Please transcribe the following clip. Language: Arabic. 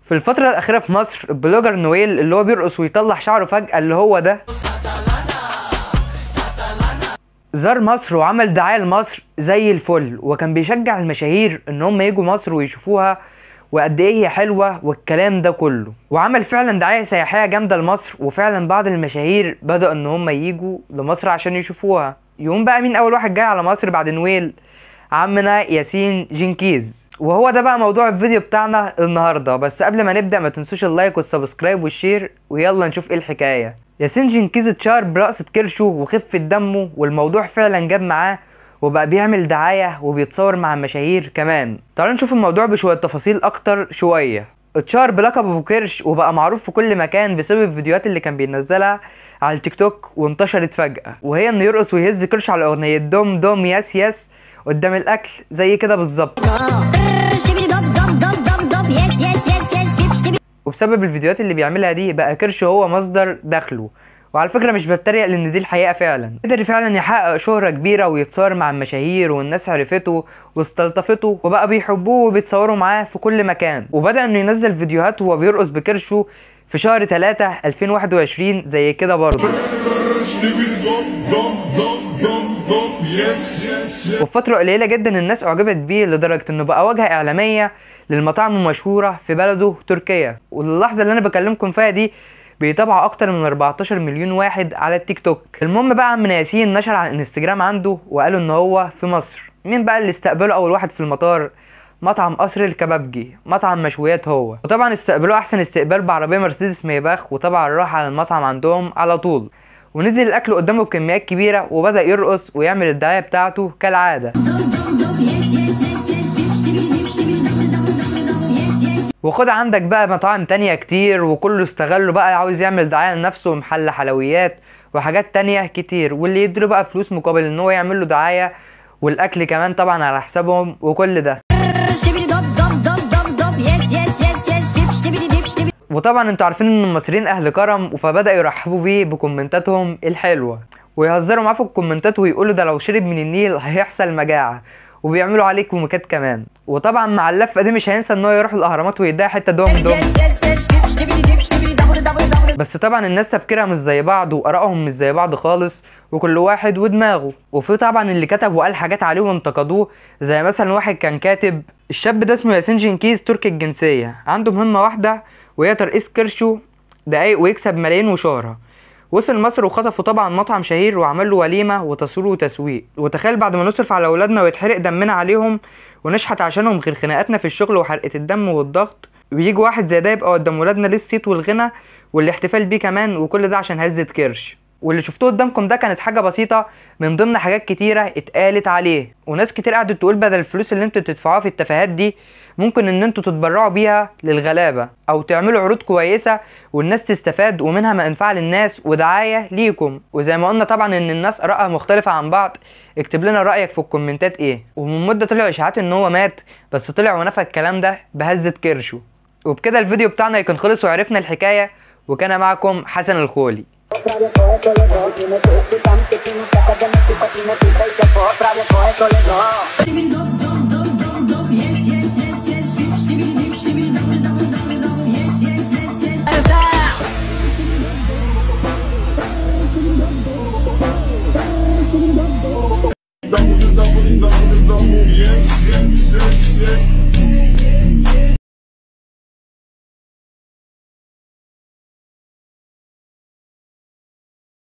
في الفترة الأخيرة في مصر البلوجر نويل اللي هو بيرقص ويطلع شعره فجأة اللي هو ده زار مصر وعمل دعاية لمصر زي الفل، وكان بيشجع المشاهير ان هم يجوا مصر ويشوفوها وقد ايه هي حلوة والكلام ده كله، وعمل فعلا دعاية سياحية جامدة لمصر، وفعلا بعض المشاهير بدأوا ان هم يجوا لمصر عشان يشوفوها. يقوم بقى مين اول واحد جاي على مصر بعد نويل؟ عمنا ياسين جنكيز. وهو ده بقى موضوع الفيديو بتاعنا النهارده. بس قبل ما نبدأ ما تنسوش اللايك والسبسكرايب والشير، ويلا نشوف ايه الحكاية. ياسين جنكيز اتشهر برقصة كرشه وخفة دمه، والموضوع فعلا جاب معاه وبقى بيعمل دعاية وبيتصور مع المشاهير كمان. تعالوا نشوف الموضوع بشوية تفاصيل اكتر شوية. اتشهر بلقب ابو كرش وبقى معروف في كل مكان بسبب الفيديوهات اللي كان بينزلها على التيك توك وانتشرت فجأة، وهي انه يرقص ويهز كرشه على اغنية دوم دوم ياس ياس قدام الاكل زي كده بالظبط. وبسبب الفيديوهات اللي بيعملها دي بقى كرش هو مصدر دخله. وعلى فكرة مش بتريق لان دي الحقيقة، فعلا قدر فعلا يحقق شهرة كبيرة ويتصور مع المشاهير، والناس عرفته واستلطفته وبقى بيحبوه وبيتصوروا معاه في كل مكان. وبدأ انه ينزل فيديوهات وهو بيرقص بكرشه في شهر 3 2021 زي كده برضه. وفي فترة قليلة جدا الناس اعجبت بيه لدرجة انه بقى واجهة اعلامية للمطاعم المشهورة في بلده تركيا. وللحظة اللي انا بكلمكم فيها دي بيتابعوا اكتر من 14 مليون واحد على التيك توك. المهم بقى عم ياسين نشر على الانستجرام عنده وقالوا ان هو في مصر. مين بقى اللي استقبله اول واحد في المطار؟ مطعم قصر الكبابجي، مطعم مشويات هو. وطبعا استقبلوه احسن استقبال بعربية مرسيدس ميباخ، وطبعا راح على المطعم عندهم على طول ونزل الاكل قدامه بكميات كبيرة وبدأ يرقص ويعمل الدعاية بتاعته كالعادة. وخد عندك بقى مطاعم تانية كتير وكله استغله بقى عاوز يعمل دعاية لنفسه، محل حلويات وحاجات تانية كتير، واللي يديله بقى فلوس مقابل ان هو يعمل له دعاية، والاكل كمان طبعا على حسابهم وكل ده. وطبعا انتوا عارفين ان المصريين اهل كرم، فبدأوا يرحبوا بيه بكومنتاتهم الحلوة ويهزروا معاه في الكومنتات ويقولوا ده لو شرب من النيل هيحصل مجاعة، وبيعملوا عليك كوميكات كمان. وطبعا مع اللفه دي مش هينسى ان هو يروح الاهرامات ويديها حته دوم دوم. بس طبعا الناس تفكيرها مش زي بعض وارائهم مش زي بعض خالص، وكل واحد ودماغه. وفي طبعا اللي كتب وقال حاجات عليه وانتقدوه، زي مثلا واحد كان كاتب الشاب ده اسمه ياسين جنكيز تركي الجنسيه، عنده مهمه واحده وهي ترقيص كرشه دقايق ويكسب ملايين وشهره. وصل مصر وخطفوا طبعا مطعم شهير وعمل له وليمه وتصوير وتسويق. وتخيل بعد ما نصرف على اولادنا ويتحرق دمنا عليهم ونشحت عشانهم غير خناقاتنا في الشغل وحرقه الدم والضغط، ويجي واحد زي ده يبقى قدام ولادنا ليه الصيت والغنى والاحتفال بيه كمان، وكل ده عشان هزة كرش. واللي شفتوه قدامكم ده كانت حاجه بسيطه من ضمن حاجات كتيره اتقالت عليه. وناس كتير قعدت تقول بدل الفلوس اللي انتوا تدفعوها في التفاهات دي ممكن ان انتوا تتبرعوا بيها للغلابه، او تعملوا عروض كويسه والناس تستفاد ومنها منفعه للناس ودعايه ليكم. وزي ما قلنا طبعا ان الناس ارائها مختلفه عن بعض، اكتب لنا رايك في الكومنتات ايه. ومن مده طلعوا اشاعات ان هو مات، بس طلع ونفى الكلام ده بهزة كرشه. وبكده الفيديو بتاعنا يكون خلص وعرفنا الحكايه. وكان معكم حسن الخولي.